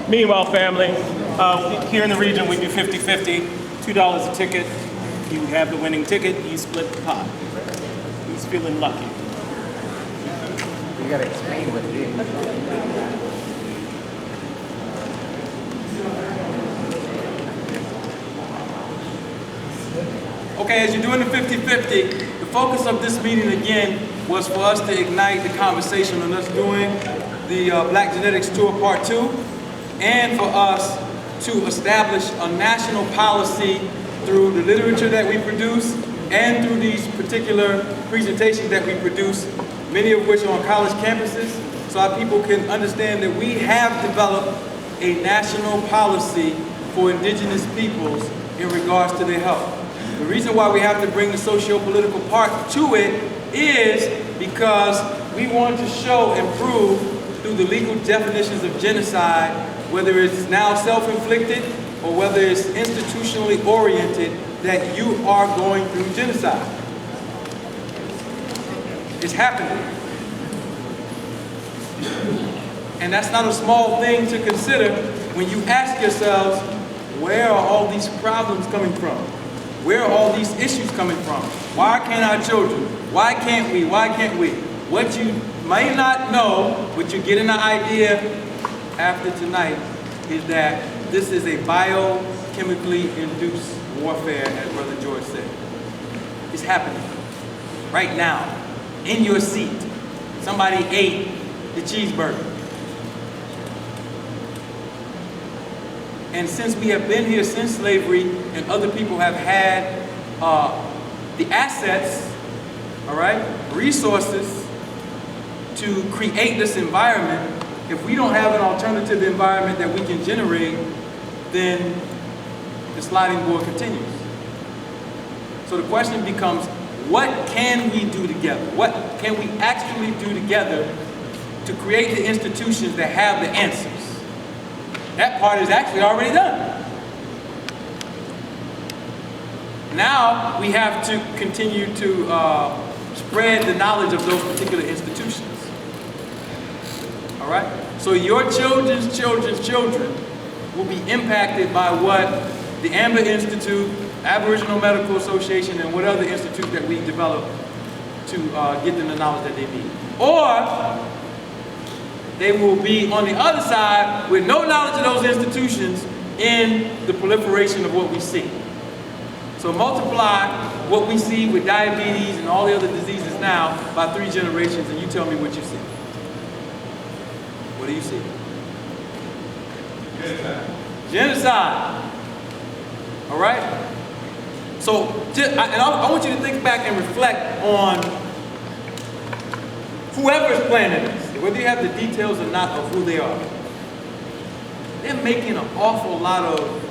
Meanwhile, family, here in the region we do 50-50, $2 a ticket. You have the winning ticket, you split the pot. Who's feeling lucky? You gotta explain what it is. Okay, as you're doing the 50-50, the focus of this meeting again was for us to ignite the conversation on us doing the Black Genetics Tour Part 2, and for us to establish a national policy through the literature that we produce and through these particular presentations that we produce, many of which are on college campuses, so our people can understand that we have developed a national policy for indigenous peoples in regards to their health. The reason why we have to bring the socio-political part to it is because we want to show and prove through the legal definitions of genocide, whether it's now self-inflicted or whether it's institutionally oriented, that you are going through genocide. It's happening. And that's not a small thing to consider when you ask yourselves, where are all these problems coming from? Where are all these issues coming from? Why can't our children? Why can't we? Why can't we? What you may not know, but you get an idea after tonight, is that this is a biochemically induced warfare, as Brother George said. It's happening right now, in your seat. Somebody ate the cheeseburger. And since we have been here since slavery and other people have had the assets, all right, resources to create this environment, if we don't have an alternative environment that we can generate, then the sliding board continues. So the question becomes, what can we do together? What can we actually do together to create the institutions that have the answers? That part is actually already done. Now we have to continue to spread the knowledge of those particular institutions. All right? So your children's children's children will be impacted by what the Amber Institute, Aboriginal Medical Association, and what other institutes that we develop to get them the knowledge that they need. Or they will be on the other side with no knowledge of those institutions in the proliferation of what we see. So multiply what we see with diabetes and all the other diseases now by 3 generations, and you tell me what you see. What do you see? Genocide. Genocide. All right? So, I want you to think back and reflect on whoever's planning this, whether you have the details or not of who they are. They're making an awful lot of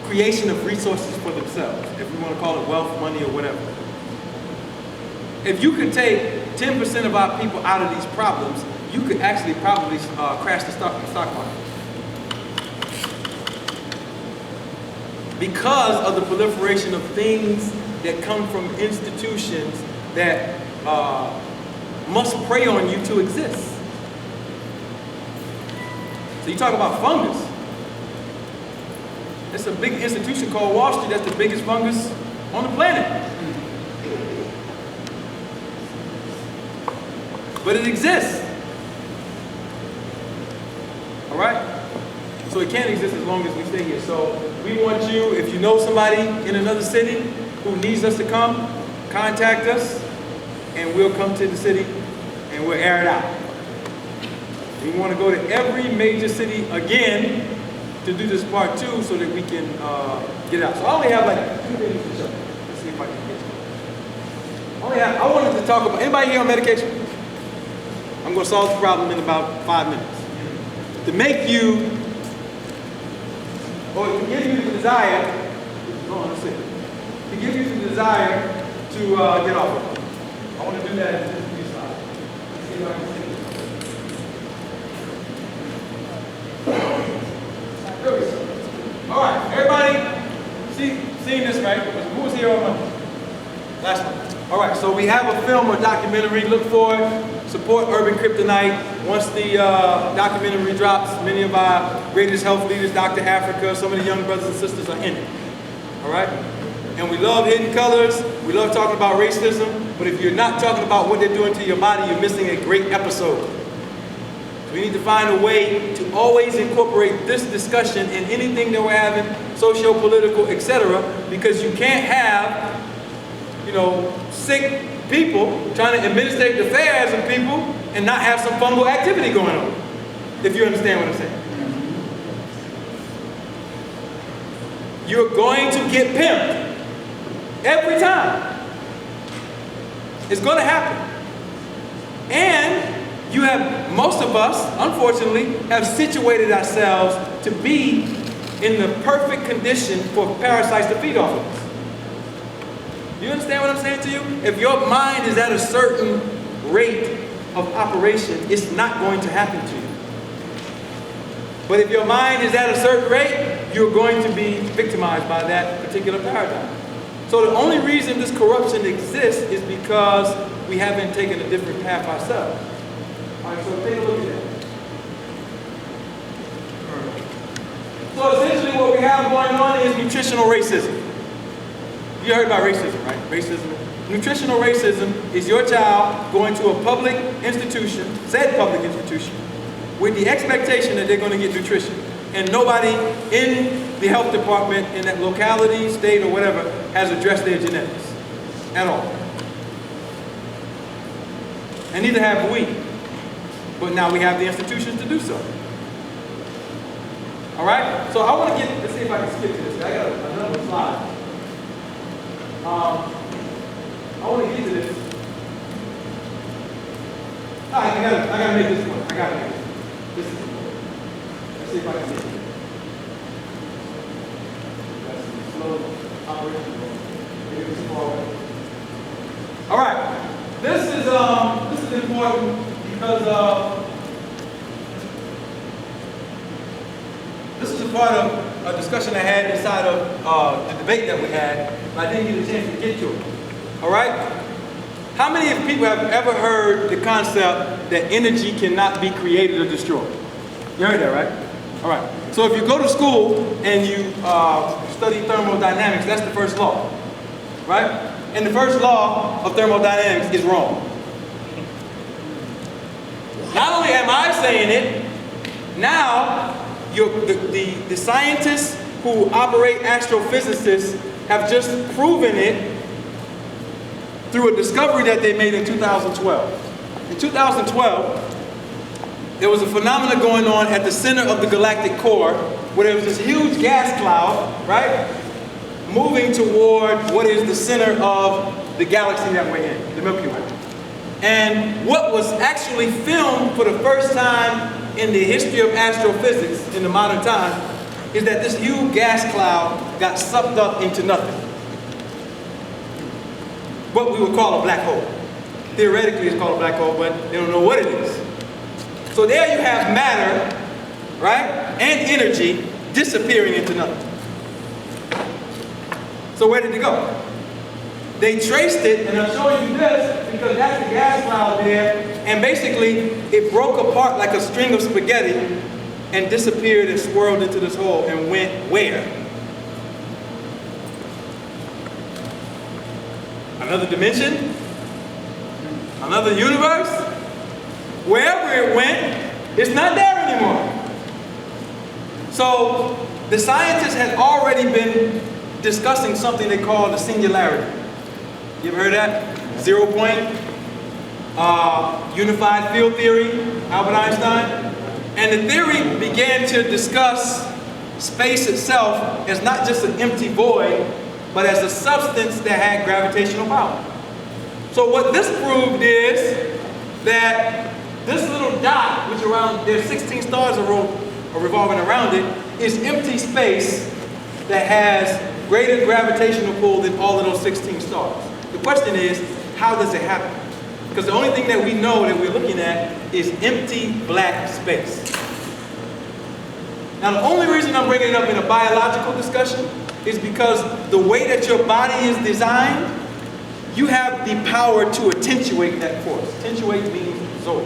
creation of resources for themselves, if we want to call it wealth, money, or whatever. If you could take 10% of our people out of these problems, you could actually probably crash the stock market. Because of the proliferation of things that come from institutions that must prey on you to exist. So you talk about fungus. It's a big institution called Wall Street that's the biggest fungus on the planet. But it exists. All right? So it can't exist as long as we stay here. So we want you, if you know somebody in another city who needs us to come, contact us, and we'll come to the city and we'll air it out. We want to go to every major city again to do this part 2 so that we can get out. So I only have like 2 things to show. Let's see if I can get you. I wanted to talk about, anybody here on medication? I'm going to solve the problem in about 5 minutes. To make you, or to give you the desire, to give you the desire to get off of it. I want to do that in just a few slides. Let's see if I can see it. All right, everybody, seen this, right? Who was here on Monday? Last one. All right, so we have a film or documentary. Look forward support Urban Kryptonite. Once the documentary drops, many of our greatest health leaders, Dr. Africa, some of the young brothers and sisters are in it. All right? And we love Hidden Colors. We love talking about racism. But if you're not talking about what they're doing to your body, you're missing a great episode. So we need to find a way to always incorporate this discussion in anything that we're having, socio-political, etc. Because you can't have, sick people trying to administrate the affairs of people and not have some fungal activity going on. If you understand what I'm saying. You're going to get pimped. Every time. It's going to happen. And you have, most of us, unfortunately, have situated ourselves to be in the perfect condition for parasites to feed off of us. You understand what I'm saying to you? If your mind is at a certain rate of operation, it's not going to happen to you. But if your mind is at a certain rate, you're going to be victimized by that particular paradigm. So the only reason this corruption exists is because we haven't taken a different path ourselves. All right, so take a look at that. So essentially what we have going on is nutritional racism. You heard about racism, right? Racism. Nutritional racism is your child going to a public institution, said public institution, with the expectation that they're going to get nutrition. And nobody in the health department in that locality, state, or whatever has addressed their genetics at all. And neither have we. But now we have the institutions to do so. All right? So I want to let's see if I can skip to this. I got another slide. I want to get to this. All right, I gotta make this one. I gotta make it. This is important. Let's see if I can get it. That's a slow operation. Maybe it's forward. All right. This is important because this is a part of a discussion I had inside of the debate that we had, but I didn't get a chance to get to it. All right? How many of people have ever heard the concept that energy cannot be created or destroyed? You heard that, right? All right. So if you go to school and you study thermodynamics, that's the first law, right? And the first law of thermodynamics is wrong. Not only am I saying it, now the scientists who operate astrophysicists have just proven it through a discovery that they made in 2012. In 2012, there was a phenomenon going on at the center of the galactic core where there was this huge gas cloud, right, moving toward what is the center of the galaxy that we're in, the Milky Way. And what was actually filmed for the first time in the history of astrophysics in the modern time is that this huge gas cloud got sucked up into nothing. What we would call a black hole. Theoretically it's called a black hole, but they don't know what it is. So there you have matter, right, and energy disappearing into nothing. So where did it go? They traced it, and I'm showing you this because that's the gas cloud there, and basically it broke apart like a string of spaghetti and disappeared and swirled into this hole and went where? Another dimension? Another universe? Wherever it went, it's not there anymore. So the scientists had already been discussing something they call the singularity. You ever heard that? 0 point, unified field theory, Albert Einstein. And the theory began to discuss space itself as not just an empty void, but as a substance that had gravitational power. So what this proved is that this little dot, which around, there's 16 stars are revolving around it, is empty space that has greater gravitational pull than all of those 16 stars. The question is, how does it happen? Because the only thing that we know that we're looking at is empty black space. Now the only reason I'm bringing it up in a biological discussion is because the way that your body is designed, you have the power to attenuate that force. Attenuate means Zoe.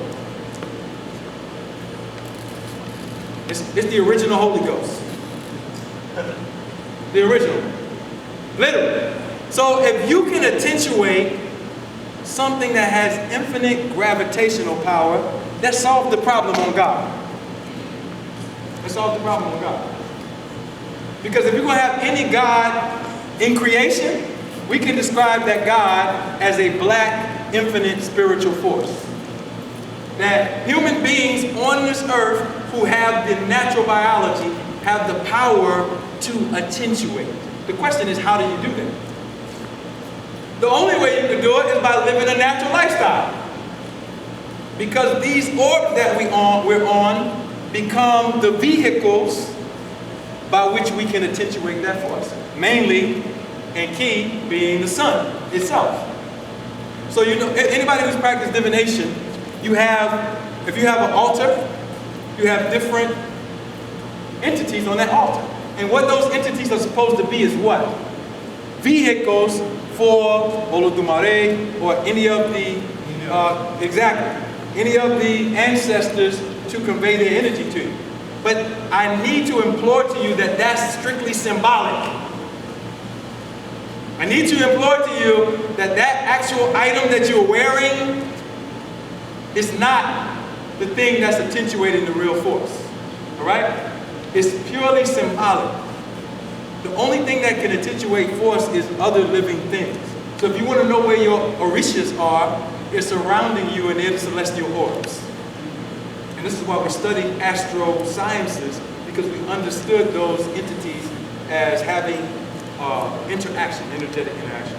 It's the original Holy Ghost. The original. Literally. So if you can attenuate something that has infinite gravitational power, that solves the problem on God. That solves the problem on God. Because if you're going to have any God in creation, we can describe that God as a black, infinite spiritual force. That human beings on this earth who have the natural biology have the power to attenuate. The question is, how do you do that? The only way you can do it is by living a natural lifestyle. Because these orbs that we're on become the vehicles by which we can attenuate that force. Mainly, and key, being the sun itself. So you know, anybody who's practiced divination, if you have an altar, you have different entities on that altar. And what those entities are supposed to be is what? Vehicles for Olodumare or any of the, any of the ancestors to convey their energy to you. But I need to implore to you that that's strictly symbolic. I need to implore to you that that actual item that you're wearing is not the thing that's attenuating the real force. All right? It's purely symbolic. The only thing that can attenuate force is other living things. So if you want to know where your orishas are, they're surrounding you and they're the celestial orbs. And this is why we study astro sciences, because we understood those entities as having energetic interaction.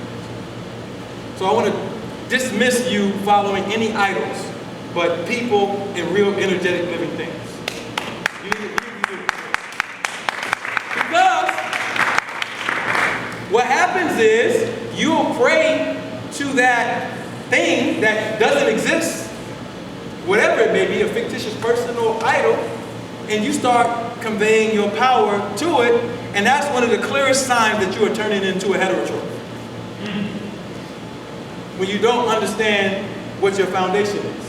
So I want to dismiss you following any idols, but people and real energetic living things. You need to do it. Because what happens is you'll pray to that thing that doesn't exist, whatever it may be, a fictitious person or idol, and you start conveying your power to it, and that's one of the clearest signs that you are turning into a heterotroph. When you don't understand what your foundation is.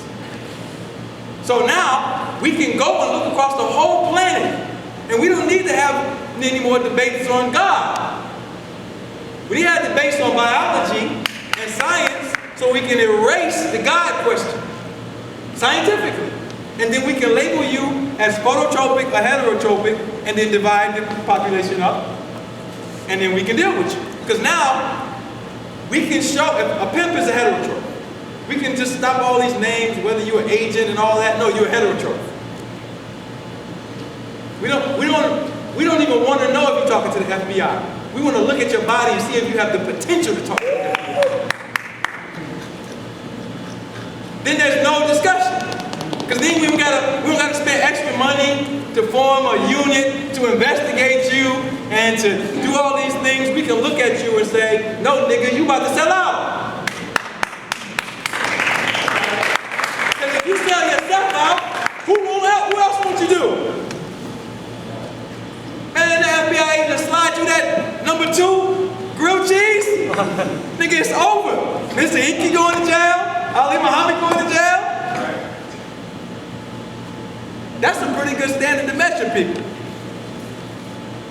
So now, we can go and look across the whole planet, and we don't need to have any more debates on God. We need to have debates on biology and science so we can erase the God question, scientifically. And then we can label you as phototropic or heterotropic, and then divide the population up, and then we can deal with you. Because now, we can show, if a pimp is a heterotroph. We can just stop all these names, whether you're an agent and all that. No, you're a heterotroph. We don't even want to know if you're talking to the FBI. We want to look at your body and see if you have the potential to talk to the FBI. Then there's no discussion. Because then we don't gotta spend extra money to form a unit to investigate you and to do all these things. We can look at you and say, no nigga, you about to sell out. Because if you sell yourself out, who else won't you do? Man, the FBI agent slide you that number 2 grilled cheese? Nigga, it's over. Mr. Inky going to jail. Ali Muhammad going to jail. That's a pretty good standard to measure people.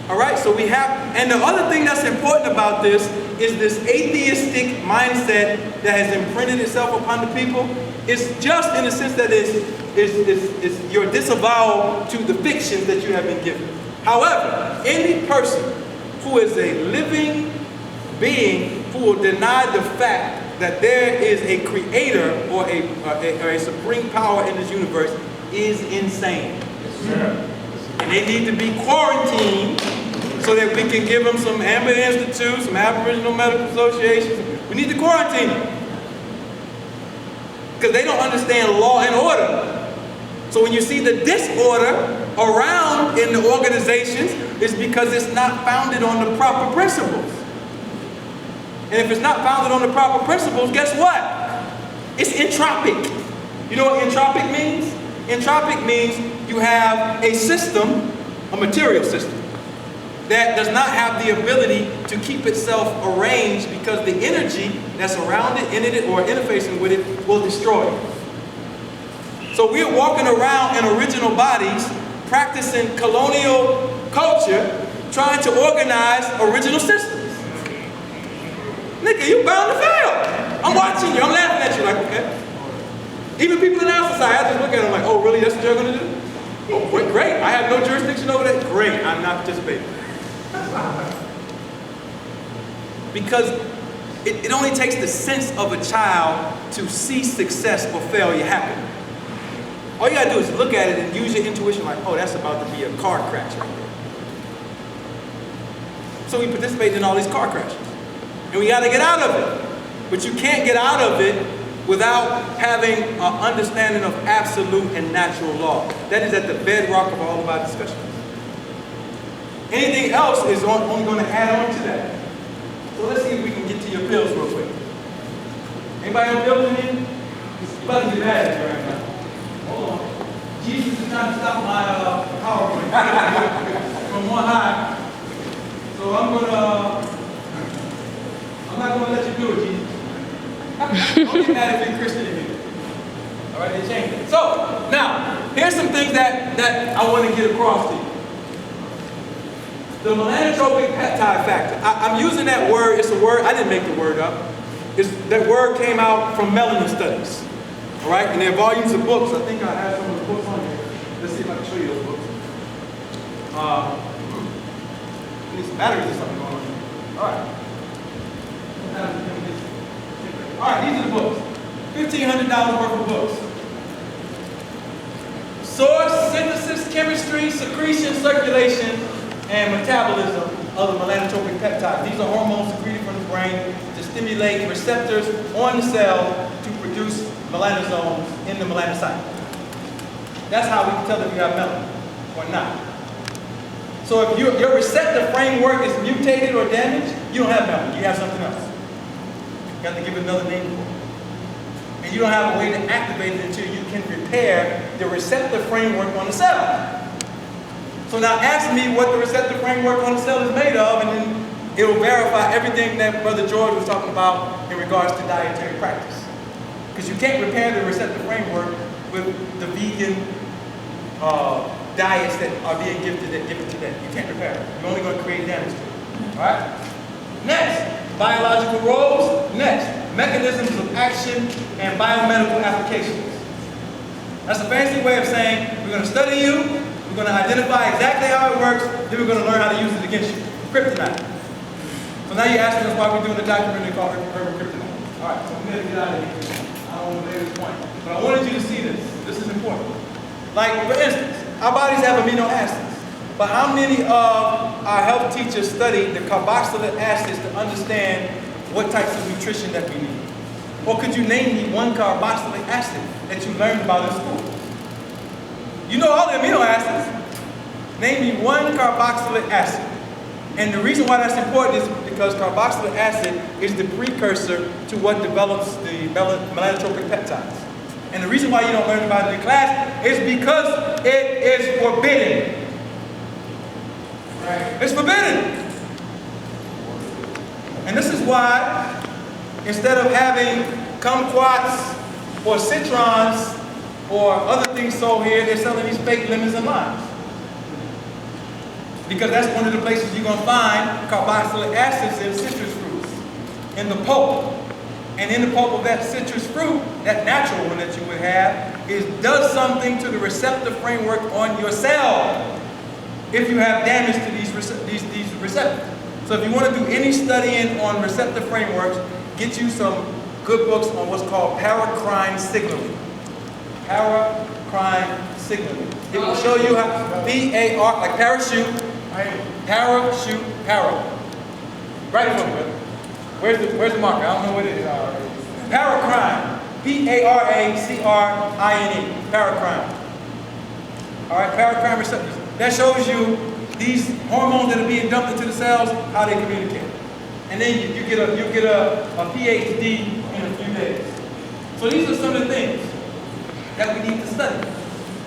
All right, so we have, and the other thing that's important about this is this atheistic mindset that has imprinted itself upon the people. It's just in the sense that it's your disavowal to the fictions that you have been given. However, any person who is a living being who will deny the fact that there is a creator or a supreme power in this universe is insane. Yes, and they need to be quarantined so that we can give them some Amber Institute, some Aboriginal Medical Associations. We need to quarantine them. Because they don't understand law and order. So when you see the disorder around in the organizations, it's because it's not founded on the proper principles. And if it's not founded on the proper principles, guess what? It's entropic. You know what entropic means? Entropic means you have a system, a material system, that does not have the ability to keep itself arranged because the energy that's around it, in it, or interfacing with it will destroy it. So we're walking around in original bodies, practicing colonial culture, trying to organize original systems. Nigga, you bound to fail. I'm watching you, I'm laughing at you like, okay. Even people in our society, I just look at them like, oh really, that's what you're gonna do? Oh, great, I have no jurisdiction over that? Great, I'm not participating. Because it only takes the sense of a child to see success or failure happen. All you gotta do is look at it and use your intuition like, oh, that's about to be a car crash right there. So we participate in all these car crashes. And we gotta get out of it. But you can't get out of it without having an understanding of absolute and natural law. That is at the bedrock of all of our discussions. Anything else is only going to add on to that. So let's see if we can get to your bills real quick. Anybody have bills in here? You're about to get mad at me right now. Hold on. Jesus is trying to stop my PowerPoint from one high. So I'm not going to let you do it, Jesus. Don't get mad if you're Christian in here. All right, they changed it. So, now, here's some things that I want to get across to you. The melanotropic peptide factor. I'm using that word, it's a word, I didn't make the word up. That word came out from melanin studies. All right, and there are volumes of books. I think I have some of the books on here. Let's see if I can show you those books. I need some batteries or something going on here. All right. All right, these are the books. $1,500 worth of books. Source, synthesis, chemistry, secretion, circulation, and metabolism of the melanotropic peptides. These are hormones secreted from the brain to stimulate receptors on the cell to produce melanosomes in the melanocyte. That's how we can tell if you have melanin or not. So if your receptor framework is mutated or damaged, you don't have melanin, you have something else. You have to give it another name for it. And you don't have a way to activate it until you can repair the receptor framework on the cell. So now ask me what the receptor framework on the cell is made of, and then it will verify everything that Brother George was talking about in regards to dietary practice. Because you can't repair the receptor framework with the vegan diets that are being given today. You can't repair it. You're only going to create damage to it. All right? Next, biological roles. Next, mechanisms of action and biomedical applications. That's a fancy way of saying we're going to study you, we're going to identify exactly how it works, then we're going to learn how to use it against you. Kryptonite. So now you're asking us why we're doing a documentary called Urban Kryptonite. All right, so I'm going to get out of here. I don't want to lay this point. But I wanted you to see this. This is important. Like, for instance, our bodies have amino acids. But how many of our health teachers study the carboxylic acids to understand what types of nutrition that we need? Or could you name me one carboxylic acid that you learned about in school? You know all the amino acids. Name me one carboxylic acid. And the reason why that's important is because carboxylic acid is the precursor to what develops the melanotropic peptides. And the reason why you don't learn about it in class is because it is forbidden. It's forbidden. And this is why, instead of having kumquats or citrons or other things sold here, they're selling these fake lemons and limes. Because that's one of the places you're going to find carboxylic acids in citrus fruits, in the pulp. And in the pulp of that citrus fruit, that natural one that you would have, does something to the receptor framework on your cell if you have damage to these receptors. So if you want to do any studying on receptor frameworks, get you some good books on what's called paracrine signaling. Paracrine signaling. It will show you how, P-A-R, like parachute, parachute, para. Right in front of it. Where's the marker? I don't know what it is. Paracrine. P-A-R-A-C-R-I-N-E. Paracrine. All right, paracrine receptors. That shows you these hormones that are being dumped into the cells, how they communicate. And then you get a PhD in a few days. So these are some of the things that we need to study.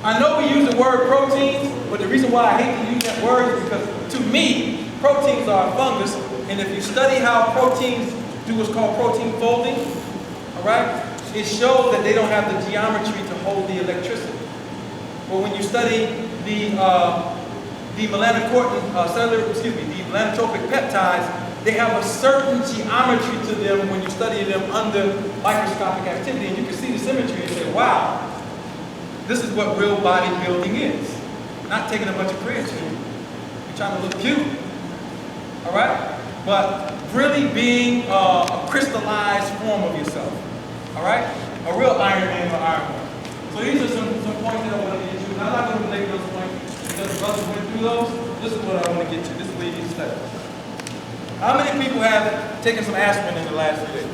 I know we use the word proteins, but the reason why I hate to use that word is because, to me, proteins are a fungus, and if you study how proteins do what's called protein folding, all right, it shows that they don't have the geometry to hold the electricity. Or when you study the melanocortin, the melanotropic peptides, they have a certain geometry to them when you study them under microscopic activity, and you can see the symmetry and say, wow, this is what real bodybuilding is. Not taking a bunch of creatine, you're trying to look cute, all right? But really being a crystallized form of yourself, all right? A real Iron Man or Iron Woman. So these are some points that I want to get to. I'm not going to belabor those points because the brothers went through those. This is what I want to get to. This is where you need to study. How many people have taken some aspirin in the last few days?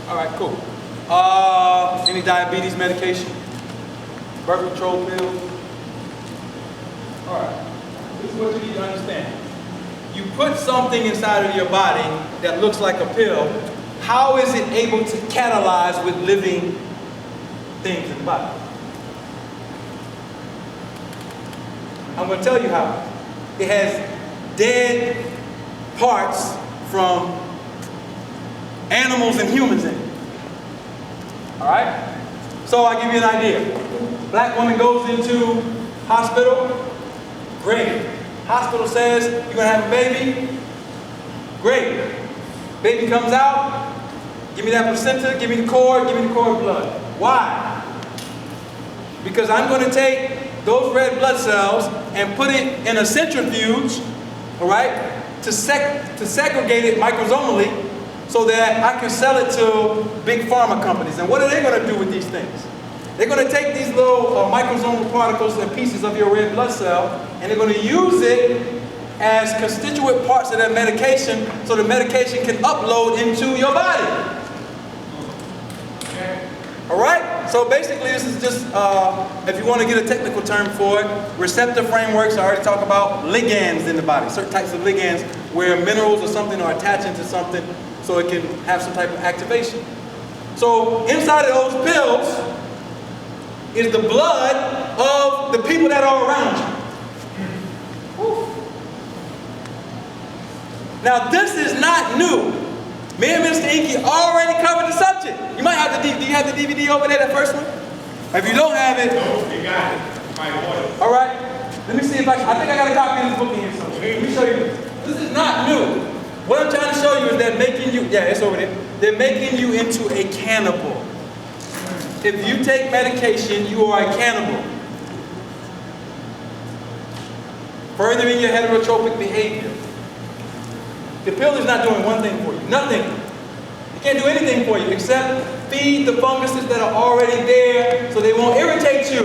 All right, cool. Any diabetes medication? Birth control pills? All right. This is what you need to understand. You put something inside of your body that looks like a pill. How is it able to catalyze with living things in the body? I'm going to tell you how. It has dead parts from animals and humans in it. All right? So I'll give you an idea. Black woman goes into hospital. Great. Hospital says, you're going to have a baby. Great. Baby comes out. Give me that placenta, give me the cord blood. Why? Because I'm going to take those red blood cells and put it in a centrifuge, all right, to segregate it microsomally so that I can sell it to big pharma companies. And what are they going to do with these things? They're going to take these little microsomal particles and pieces of your red blood cell, and they're going to use it as constituent parts of that medication so the medication can upload into your body. All right? So basically this is just, if you want to get a technical term for it, receptor frameworks. I already talked about ligands in the body, certain types of ligands where minerals or something are attaching to something so it can have some type of activation. So inside of those pills is the blood of the people that are around you. Now this is not new. Me and Mr. Inky already covered the subject. You might have the DVD. Do you have the DVD over there, that first one? If you don't have it. No, you got it. My order. All right. Let me see if I think I got a copy of this book in here somewhere. Let me show you this. This is not new. What I'm trying to show you is they're making you, yeah, it's over there. They're making you into a cannibal. If you take medication, you are a cannibal. Furthering your heterotropic behavior. The pill is not doing one thing for you. Nothing. It can't do anything for you except feed the funguses that are already there so they won't irritate you.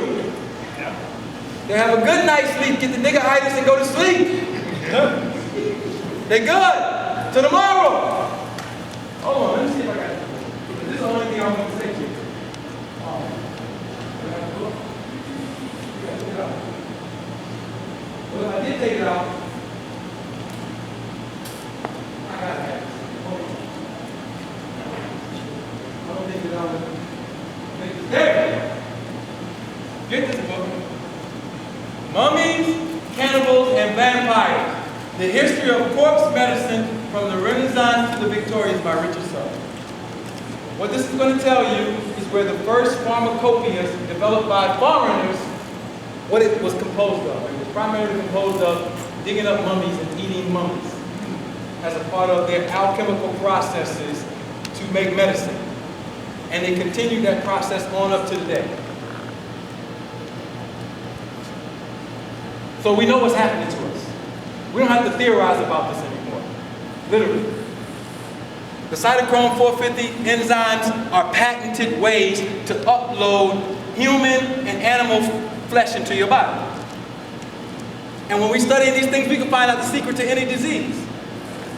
They have a good night's sleep, get the niggeritis and go to sleep. They're good. Till tomorrow. Hold on, let me see if I got it. This is the only thing I'm going to say to you. Well, if I did take it out, I got it. I don't think it out. There. Get this book. Mummies, Cannibals, and Vampires. The History of Corpse Medicine from the Renaissance to the Victorians by Richard Sullivan. What this is going to tell you is where the first pharmacopoeias developed by foreigners, what it was composed of. It was primarily composed of digging up mummies and eating mummies as a part of their alchemical processes to make medicine. And they continued that process on up to today. So we know what's happening to us. We don't have to theorize about this anymore. Literally. The cytochrome 450 enzymes are patented ways to upload human and animal flesh into your body. And when we study these things, we can find out the secret to any disease.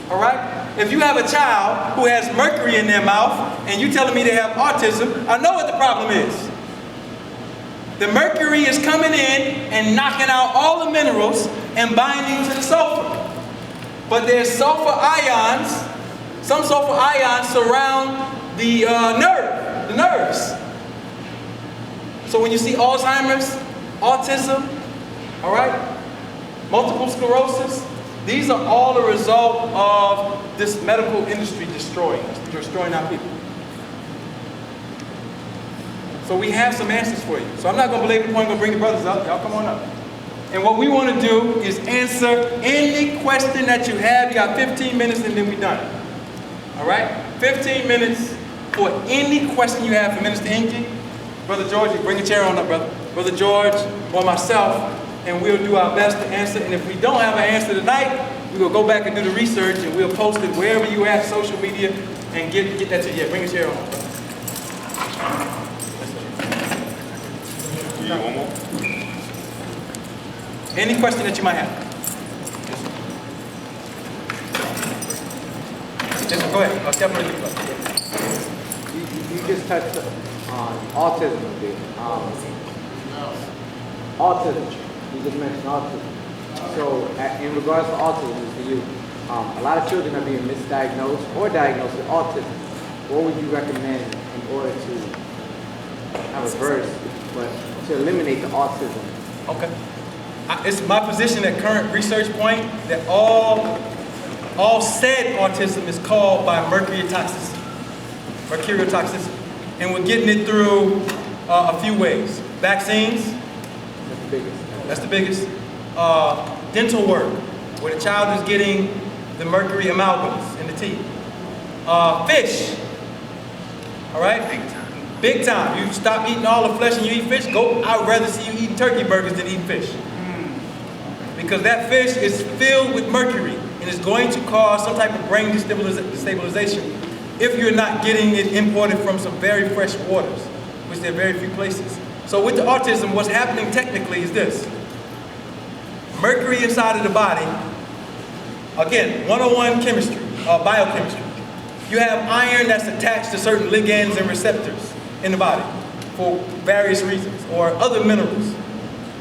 All right? If you have a child who has mercury in their mouth and you telling me they have autism, I know what the problem is. The mercury is coming in and knocking out all the minerals and binding to the sulfur. But there's sulfur ions, some sulfur ions surround the nerves. So when you see Alzheimer's, autism, all right, multiple sclerosis, these are all a result of this medical industry destroying us, destroying our people. So we have some answers for you. So I'm not going to belabor the point. I'm going to bring the brothers up. Y'all come on up. And what we want to do is answer any question that you have. You got 15 minutes and then we're done. All right? 15 minutes for any question you have for Minister Inky. Brother George, you bring a chair on up, brother. Brother George or myself, and we'll do our best to answer. And if we don't have an answer tonight, we will go back and do the research and we'll post it wherever you have social media and get that to you. Yeah, bring a chair on. One more. Any question that you might have. Yes, go ahead. I'll step on you. You just touched on autism a bit. Autism. You just mentioned autism. So, in regards to autism, to you, a lot of children are being misdiagnosed or diagnosed with autism. What would you recommend in order to reverse, but to eliminate the autism? Okay. It's my position at current research point that all said autism is caused by mercury toxicity. Mercurial toxicity. And we're getting it through a few ways. Vaccines. That's the biggest. That's the biggest. Dental work, where the child is getting the mercury amalgams in the teeth. Fish. All right? Big time. Big time. You stop eating all the flesh and you eat fish, I would rather see you eating turkey burgers than eating fish. Because that fish is filled with mercury and is going to cause some type of brain destabilization if you're not getting it imported from some very fresh waters, which there are very few places. So with the autism, what's happening technically is this. Mercury inside of the body, again, 101 chemistry, biochemistry. You have iron that's attached to certain ligands and receptors in the body for various reasons, or other minerals.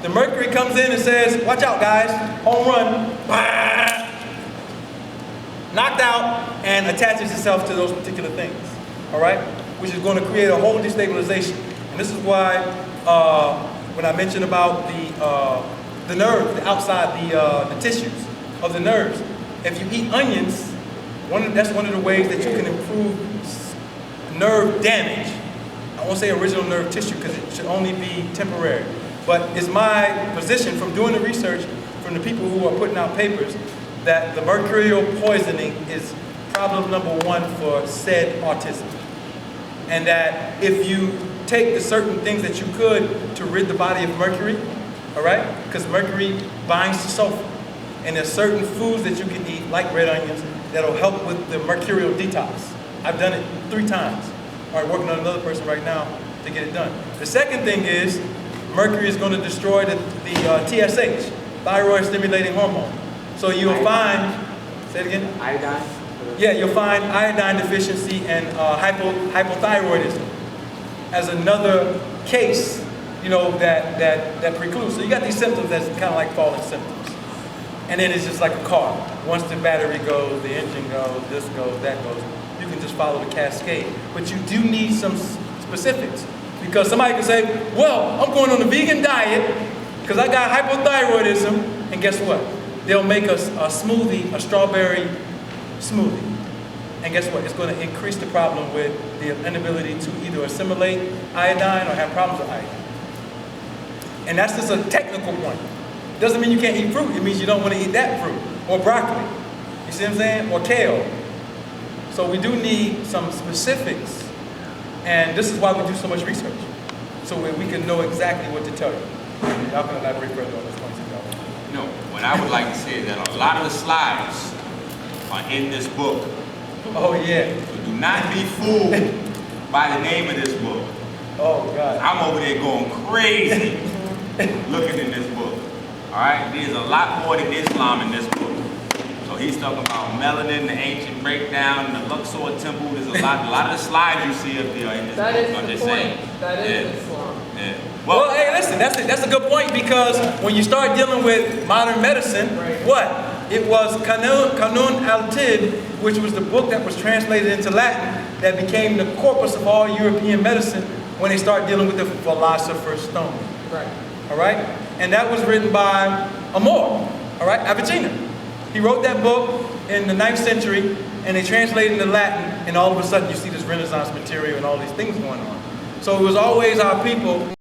The mercury comes in and says, watch out guys, home run, knocked out, and attaches itself to those particular things, all right? Which is going to create a whole destabilization. And this is why when I mentioned about the nerve, the outside, the tissues of the nerves, if you eat onions, that's one of the ways that you can improve nerve damage. I won't say original nerve tissue because it should only be temporary. But it's my position from doing the research from the people who are putting out papers that the mercurial poisoning is problem number one for said autism. And that if you take the certain things that you could to rid the body of mercury, all right? Because mercury binds to sulfur. And there's certain foods that you can eat, like red onions, that'll help with the mercurial detox. I've done it 3 times. I'm working on another person right now to get it done. The second thing is, mercury is going to destroy the TSH, thyroid stimulating hormone. So you'll find, say it again? Iodine? Yeah, you'll find iodine deficiency and hypothyroidism as another case, you know, that precludes. So you got these symptoms that's kind of like falling symptoms. And then it's just like a car. Once the battery goes, the engine goes, this goes, that goes. You can just follow the cascade. But you do need some specifics. Because somebody can say, well, I'm going on a vegan diet because I got hypothyroidism. And guess what? They'll make us a smoothie, a strawberry smoothie. And guess what? It's going to increase the problem with the inability to either assimilate iodine or have problems with iodine. And that's just a technical point. Doesn't mean you can't eat fruit. It means you don't want to eat that fruit. Or broccoli. You see what I'm saying? Or kale. So we do need some specifics. And this is why we do so much research. So we can know exactly what to tell you. Y'all can elaborate further on this point. No, what I would like to say is that a lot of the slides are in this book. Oh, yeah. So do not be fooled by the name of this book. Oh, God. I'm over there going crazy looking in this book. All right? There's a lot more than Islam in this book. So he's talking about melanin, the ancient breakdown, the Luxor temple. There's a lot of the slides you see up there in this book. I'm just saying. That is Islam. Yeah. Well, hey, listen, that's a good point because when you start dealing with modern medicine, what? It was Kanun al-Tib, which was the book that was translated into Latin that became the corpus of all European medicine when they started dealing with the philosopher's stone. Right. All right? And that was written by Amor, all right, Avicenna. He wrote that book in the 9th century and they translated into Latin and all of a sudden you see this Renaissance material and all these things going on. So it was always our people